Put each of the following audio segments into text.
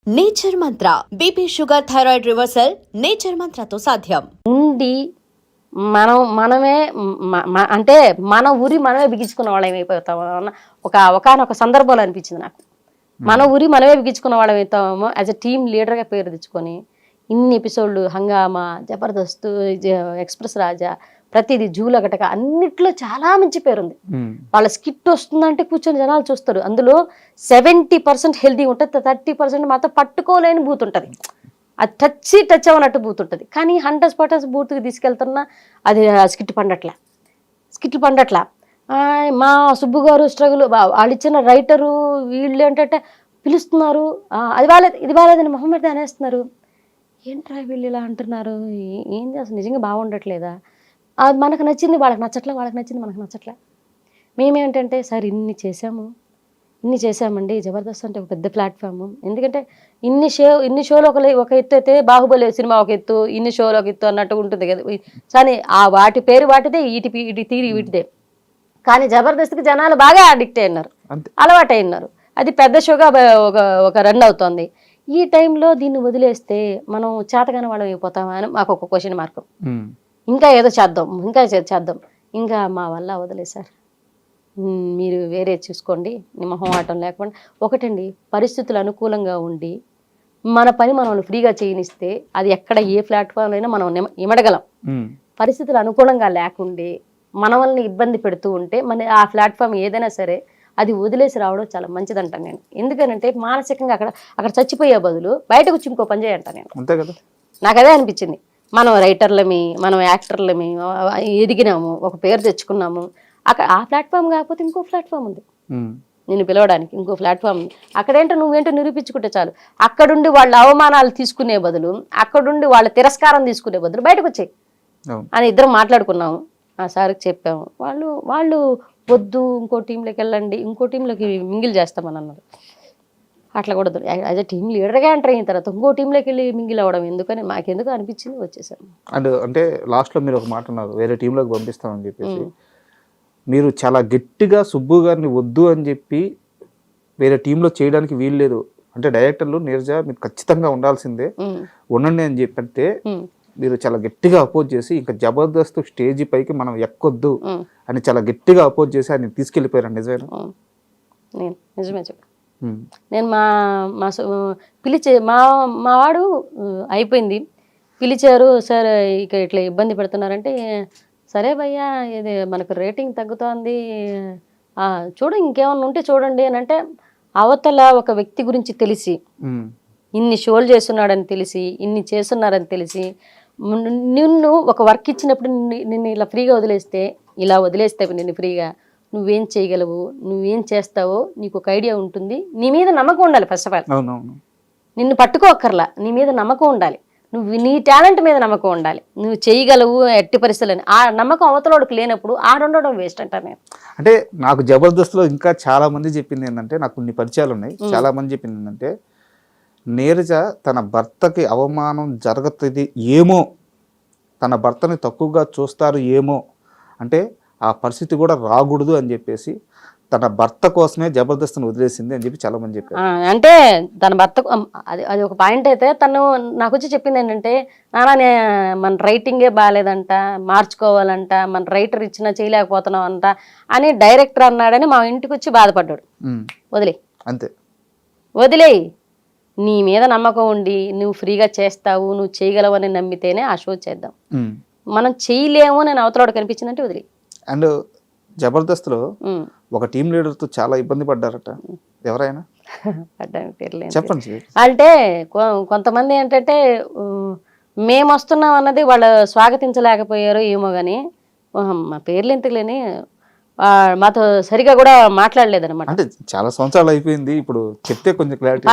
Nature Mantra BP sugar thyroid reversal Nature మంత్రతో సాధ్యం. ఉండి మనమే అంటే మన ఊరి మనమే బిగించుకున్న వాళ్ళం అయిపోతాం అన్న ఒకనొక సందర్భంలో అనిపించింది నాకు. మన ఊరి మనమే బిగించుకున్న వాళ్ళం అవుతామో యాజ్ ఎ టీమ్ లీడర్గా పేరు తెచ్చుకొని ఇన్ని ఎపిసోడ్లు హంగామా, జబర్దస్త్, ఎక్స్ప్రెస్ రాజా, ప్రతిదీ జూలగటక అన్నిట్లో చాలా మంచి పేరుంది. వాళ్ళ స్కిట్ వస్తుందంటే కూర్చొని జనాలు చూస్తారు. అందులో 70% హెల్తీ ఉంటుంది, 30% మాత్రం పట్టుకోలేని బూత్ ఉంటుంది. అది టచ్ అవ్వనట్టు బూత్ ఉంటుంది. కానీ 100% బూత్కి తీసుకెళ్తున్నా అది స్కిట్లు పండట్లా. మా సుబ్బు గారు స్ట్రగుల్, వాళ్ళు ఇచ్చిన రైటరు వీళ్ళు ఏంటంటే పిలుస్తున్నారు, అది బాగాలేదు ఇది బాగాలేదని మొహం మీద అనేస్తున్నారు. ఏంట్రా వీళ్ళు ఇలా అంటున్నారు, ఏం చేస్తారు, నిజంగా బాగుండట్లేదా? అది మనకు నచ్చింది వాళ్ళకి నచ్చట్లే, వాళ్ళకి నచ్చింది మనకు నచ్చట్లే. మేమేంటంటే సార్ ఇన్ని చేసామండి. జబర్దస్త్ అంటే ఒక పెద్ద ప్లాట్ఫామ్. ఎందుకంటే ఇన్ని షోలు ఒక ఎత్తు అయితే బాహుబలి సినిమా ఒక ఎత్తు, ఇన్ని షోలు ఒక ఎత్తు అన్నట్టు ఉంటుంది కదా. కానీ ఆ వాటి పేరు వాటిదే, ఇటు తీరి వీటిదే. కానీ జబర్దస్త్కి జనాలు బాగా అడిక్ట్ అయినారు, అలవాటు అయినారు. అది పెద్ద షోగా ఒక రన్ అవుతుంది. ఈ టైంలో దీన్ని వదిలేస్తే మనం చేతగానే వాళ్ళం అయిపోతామా అని మాకు ఒక క్వశ్చన్ మార్క్. ఇంకా ఏదో చేద్దాం, ఇంకా మా వల్ల వదిలే సార్, మీరు వేరే చూసుకోండి, మొహమాటం లేకుండా. ఒకటండి, పరిస్థితులు అనుకూలంగా ఉండి మన పని మనం ఫ్రీగా చేయనిస్తే అది ఎక్కడ ఏ ప్లాట్ఫామ్ అయినా మనం ఇమడగలం. పరిస్థితులు అనుకూలంగా లేకుండే మనల్ని ఇబ్బంది పెడుతూ ఉంటే ఆ ప్లాట్ఫామ్ ఏదైనా సరే అది వదిలేసి రావడం చాలా మంచిదంటాను నేను. ఎందుకనంటే మానసికంగా అక్కడ చచ్చిపోయే బదులు బయటకు వచ్చి ఇంకో పని చేయంటాను నేను. అంతే కదా, నాకు అదే అనిపించింది. మనం రైటర్లమి, మనం యాక్టర్లమి ఎదిగినాము, ఒక పేరు తెచ్చుకున్నాము. ఆ ప్లాట్ఫామ్ కాకపోతే ఇంకో ప్లాట్ఫామ్ ఉంది నిన్ను పిలవడానికి, ఇంకో ప్లాట్ఫామ్ ఉంది. అక్కడేంటో నువ్వేంటో నిరూపించుకుంటే చాలు. అక్కడుండి వాళ్ళ అవమానాలు తీసుకునే బదులు, అక్కడుండి వాళ్ళ తిరస్కారం తీసుకునే బదులు బయటకు వచ్చాయి అని ఇద్దరం మాట్లాడుకున్నాము. ఆ సార్కి చెప్పాము. వాళ్ళు వద్దు, ఇంకో టీంలోకి వెళ్ళండి, ఇంకో టీంలోకి మింగిల్ చేస్తామని అన్నారు. అట్లా కూడా యాజ్ అ టీమ్ లీడర్గా ఎంటర్ అయిన తర్వాత ఇంకో టీంలోకి వెళ్ళి మింగిల్ అవ్వడం ఎందుకని మాకెందుకు అనిపించింది, వచ్చేసాను. అంటే లాస్ట్లో మీరు ఒక మాట అన్నారు, వేరే టీంలోకి పంపిస్తామని చెప్పేసి. మీరు చాలా గట్టిగా సుబ్బు గారిని వద్దు అని చెప్పి వేరే టీంలో చేయడానికి వీలు లేదు అంటే డైరెక్టర్లు నీరజ మీరు ఖచ్చితంగా ఉండాల్సిందే, ఉండండి అని చెప్పంటే మీరు చాలా గట్టిగా అపోజ్ చేసి ఇంకా జబర్దస్త్ స్టేజీ పైకి మనం ఎక్కొద్దు అని చాలా గట్టిగా అపోజ్ చేసి ఆయన తీసుకెళ్ళిపోయారు. నిజమేనా? నిజమే చెప్పు. నేను మా వాడు అయిపోయింది, పిలిచారు సార్ ఇక ఇట్లా ఇబ్బంది పెడుతున్నారంటే, సరే భయ్యా ఇది మనకు రేటింగ్ తగ్గుతోంది, చూడు ఇంకేమన్నా ఉంటే చూడండి అని అంటే, అవతల ఒక వ్యక్తి గురించి తెలిసి, ఇన్ని షోలు చేస్తున్నాడని తెలిసి, ఇన్ని చేస్తున్నారని తెలిసి, నిన్ను ఒక వర్క్ ఇచ్చినప్పుడు నిన్ను ఇలా ఫ్రీగా వదిలేస్తే నిన్ను ఫ్రీగా నువ్వేం చేయగలవు, నువ్వేం చేస్తావో నీకు ఒక ఐడియా ఉంటుంది. నీ మీద నమ్మకం ఉండాలి. ఫస్ట్ ఆఫ్ ఆల్ నిన్ను పట్టుకోక్కర్లా, నీ మీద నమ్మకం ఉండాలి, నీ టాలెంట్ మీద నమ్మకం ఉండాలి, నువ్వు చేయగలవు ఎట్టి పరిస్థితులని. ఆ నమ్మకం అవతలోడికి లేనప్పుడు ఆడుండడం వేస్ట్ అంటాను నేను. అంటే నాకు జబర్దస్త్లో ఇంకా చాలా మంది చెప్పింది ఏంటంటే, నాకు కొన్ని పరిచయాలు ఉన్నాయి, చాలా మంది చెప్పింది ఏంటంటే, నీరజ తన భర్తకి అవమానం జరుగుతుంది ఏమో, తన భర్తని తక్కువగా చూస్తారు ఏమో, అంటే ఆ పరిస్థితి కూడా రాకూడదు అని చెప్పేసి తన భర్త కోసమే జబర్దస్త్ని వదిలేసింది అని చెప్పి చాలా మంది చెప్పారు. అంటే తన భర్త అది ఒక పాయింట్ అయితే, తను నాకు వచ్చి చెప్పింది ఏంటంటే, నాన్న మన రైటింగే బాగాలేదంట, మార్చుకోవాలంట, మన రైటర్ ఇచ్చినా చేయలేకపోతున్నాం అంట అని డైరెక్టర్ అన్నాడని మా ఇంటికి వచ్చి బాధపడ్డాడు. వదిలేయి, నీ మీద నమ్మకం ఉండి నువ్వు ఫ్రీగా చేస్తావు, నువ్వు చేయగలవు అని నమ్మితేనే ఆ షో చేద్దాం. మనం చేయలేము నేను అవతలవాడు కనిపించిందంటే వదిలే. అండ్ జబర్దస్త్లో ఒక టీం లీడర్తో చాలా ఇబ్బంది పడ్డారట, ఎవరైనా చెప్పండి. అంటే కొంతమంది ఏంటంటే మేము వస్తున్నాం అన్నది వాళ్ళు స్వాగతించలేకపోయారు ఏమో కానీ, మా పేర్లు ఎందుకులేని మాతో సరిగా కూడా మాట్లాడలేదు అనమాట. అంటే చాలా సంవత్సరాలు అయిపోయింది, ఇప్పుడు చెప్తే కొంచెం క్లారిటీ.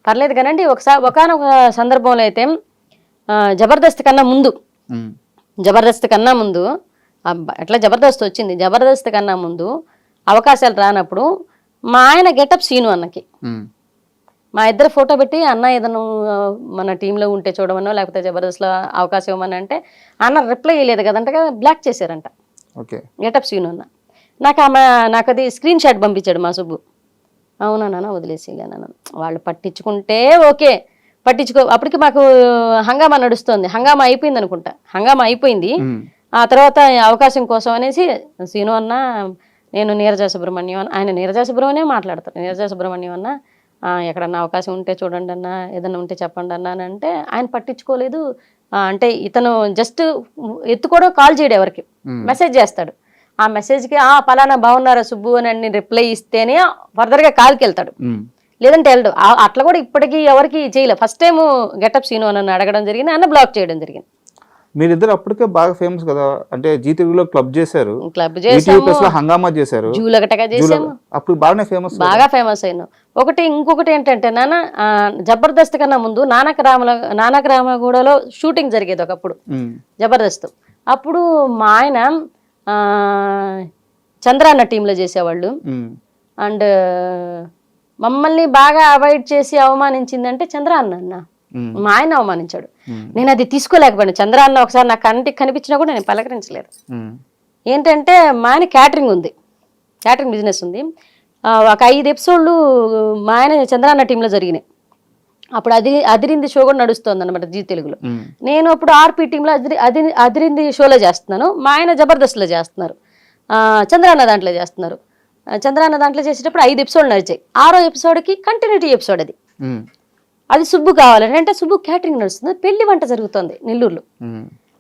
పర్లేదు కానండి. ఒకనొక సందర్భంలో అయితే జబర్దస్త్ కన్నా ముందు ఎట్లా జబర్దస్త్ వచ్చింది, జబర్దస్త్ కన్నా ముందు అవకాశాలు రానప్పుడు మా ఆయన గెటప్ సీను అన్నకి మా ఇద్దరు ఫోటో పెట్టి, అన్న ఏదైనా మన టీంలో ఉంటే చూడమనో లేకపోతే జబర్దస్త్లో అవకాశం ఇవ్వమని అంటే, అన్న రిప్లై ఇవ్వలేదు కదంట, బ్లాక్ చేశారంట గెటప్ సీను అన్న. నాకు అది స్క్రీన్ షాట్ పంపించాడు మా సుబ్బు. అవునా వదిలేసేయలేనా, వాళ్ళు పట్టించుకుంటే ఓకే, అప్పటికి మాకు హంగామా నడుస్తుంది, హంగామా అయిపోయింది అనుకుంటా, హంగామా అయిపోయింది. ఆ తర్వాత అవకాశం కోసం అనేసి సీను అన్న, నేను నీరజ సుబ్రహ్మణ్యం, ఆయన నీరజ సుబ్రహ్మణ్యం మాట్లాడతారు, నీరజ సుబ్రహ్మణ్యం అన్న ఎక్కడన్నా అవకాశం ఉంటే చూడండి అన్న, ఏదన్నా ఉంటే చెప్పండి అన్న అని అంటే ఆయన పట్టించుకోలేదు. అంటే ఇతను జస్ట్ ఎత్తుకోవడం, కాల్ చేయడం, ఎవరికి మెసేజ్ చేస్తాడు, ఆ మెసేజ్కి పలానా బాగున్నారా సుబ్బు అని రిప్లై ఇస్తేనే ఫర్దర్గా కాల్కి వెళ్తాడు, లేదంటే వెళ్ళడు. అట్లా కూడా ఇప్పటికీ ఎవరికి చేయలేదు. ఫస్ట్ టైం గెటప్ సీను అని అడగడం జరిగింది, అన్న బ్లాక్ చేయడం జరిగింది. మీరిద్దరు అప్పటికే బాగా ఫేమస్ కదా, అంటే జీ తెలుగులో క్లబ్ చేశారు, క్లబ్ చేసాము, హంగామా చేశారు, జూలగటగా చేసాము, అప్పుడు బాగానే ఫేమస్, బాగా ఫేమస్ అయినాం. ఇంకొకటి ఏంటంటే నాన్న, జబర్దస్త్ కన్నా ముందు నానకరామగూడలో షూటింగ్ జరిగేది ఒకప్పుడు, జబర్దస్త్. అప్పుడు మా ఆయన చంద్రాన్న టీంలో చేసేవాళ్ళు. అండ్ మమ్మల్ని బాగా అవాయిడ్ చేసి అవమానించిందంటే చంద్రాన్న అన్న, మా ఆయన అవమానించాడు. నేను అది తీసుకోలేకపోయాను. చంద్రాన్న ఒకసారి నాకు కంటికి కనిపించినా కూడా నేను పలకరించలేదు. ఏంటంటే మా ఆయన క్యాటరింగ్ ఉంది, క్యాటరింగ్ బిజినెస్ ఉంది. ఒక 5 ఎపిసోడ్లు మా ఆయన చంద్రాన్న టీంలో జరిగినాయి. అప్పుడు అదిరింది షో కూడా నడుస్తుంది అనమాట జీ తెలుగులో. నేను అప్పుడు ఆర్పీ టీంలో అదిరింది షోలో చేస్తున్నాను, మా ఆయన జబర్దస్త్లో చేస్తున్నారు, చంద్రాన్న దాంట్లో చేస్తున్నారు. చంద్రాన్న దాంట్లో చేసేటప్పుడు 5 ఎపిసోడ్లు నడిచాయి. 6వ ఎపిసోడ్కి కంటిన్యూటీ ఎపిసోడ్ అది సుబ్బు కావాలని, అంటే సుబ్బు క్యాటరింగ్ నడుస్తుంది, పెళ్లి వంట జరుగుతుంది నెల్లూరులో.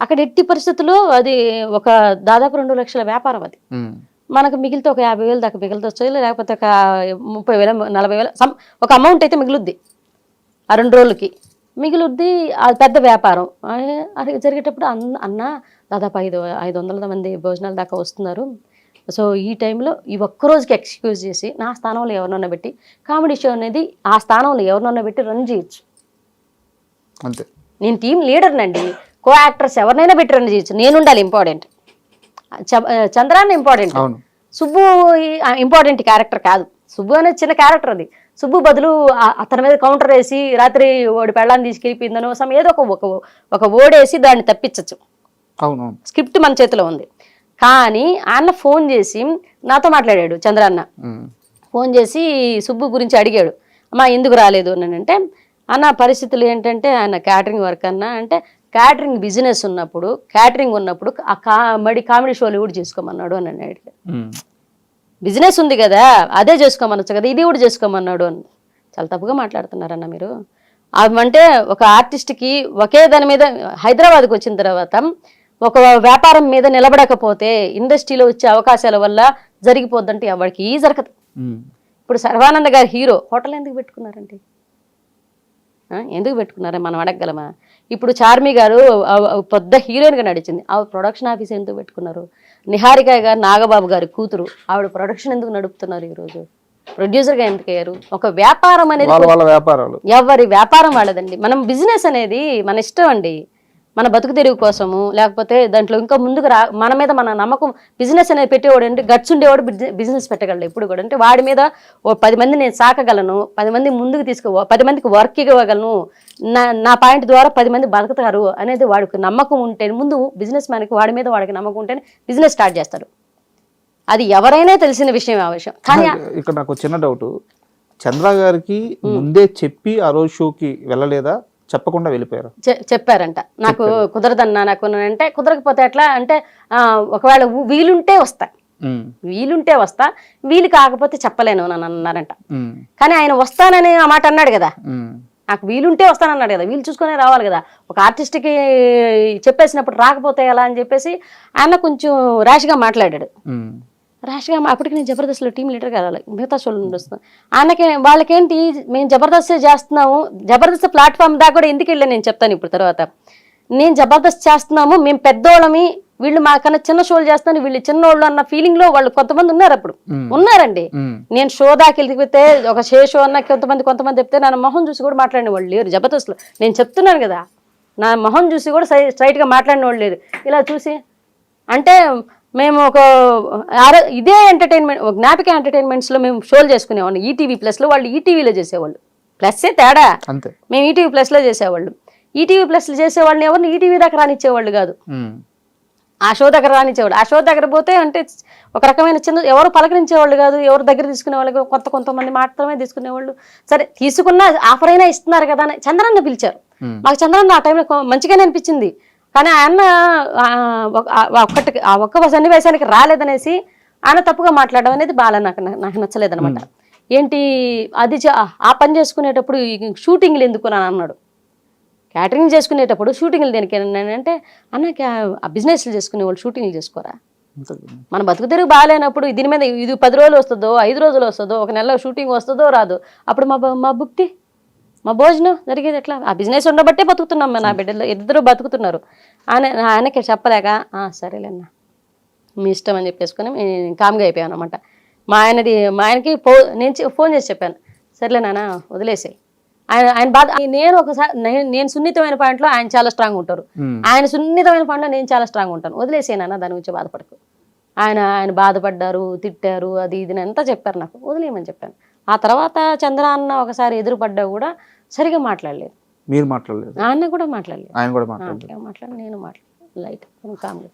అక్కడ ఎట్టి పరిస్థితుల్లో అది ఒక దాదాపు 2 లక్షల వ్యాపారం. అది మనకు మిగిలితే ఒక 50,000 దాకా మిగులుతుంది, లేకపోతే ఒక 30,000 40,000 ఒక అమౌంట్ అయితే మిగులుద్ది. ఆ 2 రోజులకి మిగులుద్ది. అది పెద్ద వ్యాపారం. అది జరిగేటప్పుడు అన్న దాదాపు 500 మంది భోజనాల దాకా వస్తున్నారు, సో ఈ టైంలో ఈ ఒక్కరోజుకి ఎక్స్క్యూజ్ చేసి నా స్థానంలో ఎవరినన్నా పెట్టి కామెడీ షో అనేది ఆ స్థానంలో ఎవరినన్నా పెట్టి రన్ చేయొచ్చు. అంతే, నేను టీం లీడర్నండి, కో యాక్టర్స్ ఎవరినైనా పెట్టి రన్ చేయొచ్చు, నేను ఉండాలి important. Chandranna important, Subbu important character కాదు. సుబ్బు అనేది చిన్న క్యారెక్టర్, అది సుబ్బు బదులు అతని మీద కౌంటర్ వేసి రాత్రి ఓడి పెళ్ళాన్ని తీసుకెళ్ళిపోయిందనో ఏదో ఒక ఓడేసి దాన్ని తప్పించచ్చు. స్క్రిప్ట్ మన చేతిలో ఉంది. కానీ అన్న ఫోన్ చేసి నాతో మాట్లాడాడు, చంద్రాన్న ఫోన్ చేసి సుబ్బు గురించి అడిగాడు, అమ్మా ఎందుకు రాలేదు అని అంటే, అన్న పరిస్థితులు ఏంటంటే ఆయన క్యాటరింగ్ వర్క్ అన్నా అంటే, క్యాటరింగ్ బిజినెస్ ఉన్నప్పుడు ఆ కామెడీ షోలు కూడా చేసుకోమన్నాడు అని అడిగాడు. బిజినెస్ ఉంది కదా, అదే చేసుకోమనొచ్చు కదా, ఇది కూడా చేసుకోమన్నాడు అని. చాలా తప్పుగా మాట్లాడుతున్నారన్న మీరు. అంటే ఒక ఆర్టిస్ట్కి ఒకే దాని మీద హైదరాబాద్కి వచ్చిన తర్వాత ఒక వ్యాపారం మీద నిలబడకపోతే ఇండస్ట్రీలో వచ్చే అవకాశాల వల్ల జరిగిపోద్దంటే ఎవరికి జరగదు. ఇప్పుడు సర్వానంద గారు హీరో, హోటల్ ఎందుకు పెట్టుకున్నారండి? ఎందుకు పెట్టుకున్నారా మనం అడగగలమా? ఇప్పుడు చార్మి గారు పెద్ద హీరోయిన్గా నడిచింది, ఆవిడ ప్రొడక్షన్ ఆఫీస్ ఎందుకు పెట్టుకున్నారు? నిహారిక గారు నాగబాబు గారి కూతురు, ఆవిడ ప్రొడక్షన్ ఎందుకు నడుపుతున్నారు? ఈరోజు ప్రొడ్యూసర్గా ఎందుకు అయ్యారు? ఒక వ్యాపారం అనేది ఎవరి వ్యాపారం వాళ్ళదండి. మనం బిజినెస్ అనేది మన ఇష్టం అండి, మన బతుకు తెరువు కోసము, లేకపోతే దాంట్లో ఇంకా ముందుకు మన మీద మన నమ్మకం. బిజినెస్ అనేది పెట్టేవాడు అంటే గట్స్ ఉండేవాడు బిజినెస్ పెట్టగలడు ఎప్పుడు కూడా. అంటే వాడి మీద ఓ 10 మంది నేను సాకగలను, 10 మంది ముందుకు 10 మందికి వర్క్ ఇవ్వగలను, నా పాయింట్ ద్వారా 10 మంది బతుకుతారు అనేది వాడికి నమ్మకం ఉంటే, ముందు బిజినెస్ మ్యాన్కి వాడి మీద వాడికి నమ్మకం ఉంటేనే బిజినెస్ స్టార్ట్ చేస్తాడు. అది ఎవరైనా తెలిసిన విషయం, ఆ విషయం. కానీ ఇక్కడ నాకు చిన్న డౌట్, చంద్ర గారికి ముందే చెప్పి ఆ రోజు షోకి వెళ్ళలేదా, చెప్పకుండా వెళ్ళిపోయారు? చెప్పారంట, నాకు కుదరదన్నా, నాకు అంటే కుదరకపోతే ఎట్లా అంటే, ఒకవేళ వీలుంటే వస్తా, వీలు కాకపోతే చెప్పలేను అని అన్నారంట. కానీ ఆయన వస్తానని ఆ మాట అన్నాడు కదా, నాకు వీలుంటే వస్తానన్నాడు కదా, వీలు చూసుకునే రావాలి కదా. ఒక ఆర్టిస్ట్కి చెప్పేసినప్పుడు రాకపోతే ఎలా అని చెప్పేసి ఆయన కొంచెం ర్యాష్గా మాట్లాడాడు. ర్యాష్గా అప్పటికి నేను జబర్దస్త్లో టీం లీడర్ కదా, మిగతా షోలు వస్తున్నాను. ఆయనకి వాళ్ళకేంటి, మేము జబర్దస్త్ చేస్తున్నాము, జబర్దస్త్ ప్లాట్ఫామ్ దాకా కూడా ఎందుకు వెళ్ళాను నేను చెప్తాను ఇప్పుడు తర్వాత. నేను జబర్దస్త్ చేస్తున్నాము, మేము పెద్దోళ్ళమి, వీళ్ళు మాకన్నా చిన్న షోలు చేస్తాను, వీళ్ళు చిన్నోళ్ళు అన్న ఫీలింగ్ లో వాళ్ళు కొంతమంది ఉన్నారు. అప్పుడు ఉన్నారండి. నేను షో దాకా వెళ్ళిపోతే ఒక షో అన్న కొంతమంది చెప్తే నా మొహం చూసి కూడా మాట్లాడిన వాళ్ళు లేరు జబర్దస్త్లో. నేను చెప్తున్నాను కదా, నా మొహం చూసి కూడా స్ట్రైట్గా మాట్లాడిన వాళ్ళు లేరు. ఇలా చూసి అంటే మేము ఇదే ఎంటర్టైన్మెంట్, జ్ఞాపిక ఎంటర్టైన్మెంట్స్లో మేము షోలు చేసుకునేవాళ్ళు. ఈటీవీ ప్లస్లో, వాళ్ళు ఈటీవీలో చేసేవాళ్ళు. ప్లస్సే తేడా, మేము ఈటీవీ ప్లస్లో చేసేవాళ్ళు. ఈటీవీ ప్లస్లో చేసేవాళ్ళని ఎవరిని ఈటీవీ దాకా రానిచ్చేవాళ్ళు కాదు. ఆ షో దగ్గర రానిచ్చేవాళ్ళు. ఆ షో దగ్గర పోతే అంటే ఒక రకమైన చిన్న ఎవరు పలకరించేవాళ్ళు కాదు, ఎవరు దగ్గర తీసుకునేవాళ్ళు కాదు, కొంతమంది మాత్రమే తీసుకునేవాళ్ళు. సరే తీసుకున్న ఆఫర్ అయినా ఇస్తున్నారు కదా అని చంద్రన్న పిలిచారు. మాకు చంద్రన్న ఆ టైంలో మంచిగానే అనిపించింది. కానీ ఆయన ఒక్క సన్నివేశానికి రాలేదనేసి ఆయన తప్పుగా మాట్లాడడం అనేది బాగా నాకు నచ్చలేదనమాట. ఏంటి అది ఆ పని చేసుకునేటప్పుడు షూటింగ్లు ఎందుకు అని అన్నాడు. క్యాటరింగ్ చేసుకునేటప్పుడు షూటింగ్లు దేనికి అంటే అన్న ఆ బిజినెస్లు చేసుకునేవాళ్ళు షూటింగ్లు చేసుకోరా, మన బతుకు తెరుగు బాగాలేనప్పుడు దీని మీద ఇది 10 రోజులు వస్తుందో 5 రోజులు వస్తుందో 1 నెలలో షూటింగ్ వస్తుందో రాదు, అప్పుడు మా భుక్తి మా భోజనం జరిగేది ఎట్లా? ఆ బిజినెస్ ఉండబట్టే బతుకుతున్నాం. నా బిడ్డలు ఇద్దరు బతుకుతున్నారు. ఆయనకి చెప్పలేక సరేలేన్నా మీ ఇష్టం అని చెప్పేసుకొని కామ్గా అయిపోయాను అనమాట. మా ఆయనకి నేను ఫోన్ చేసి చెప్పాను, సరేలే నాన్న వదిలేసాయి. ఆయన బాధ నేను ఒకసారి నేను సున్నితమైన పాయింట్లో ఆయన చాలా స్ట్రాంగ్ ఉంటారు, ఆయన సున్నితమైన పాయింట్లో నేను చాలా స్ట్రాంగ్ ఉంటాను. వదిలేసాను దాని గురించి బాధపడకు. ఆయన బాధపడ్డారు, తిట్టారు, అది ఇది అంతా చెప్పారు, నాకు వదిలేయమని చెప్పాను. ఆ తర్వాత చంద్ర అన్న ఒకసారి ఎదురుపడ్డా కూడా సరిగా మాట్లాడలేదు. మీరు మాట్లాడలేదు? ఆయన కూడా మాట్లాడలేదు. ఆయన కూడా మాట్లాడలేదు. నేను మాట్లాడలేదు లైట్ కామ్గా.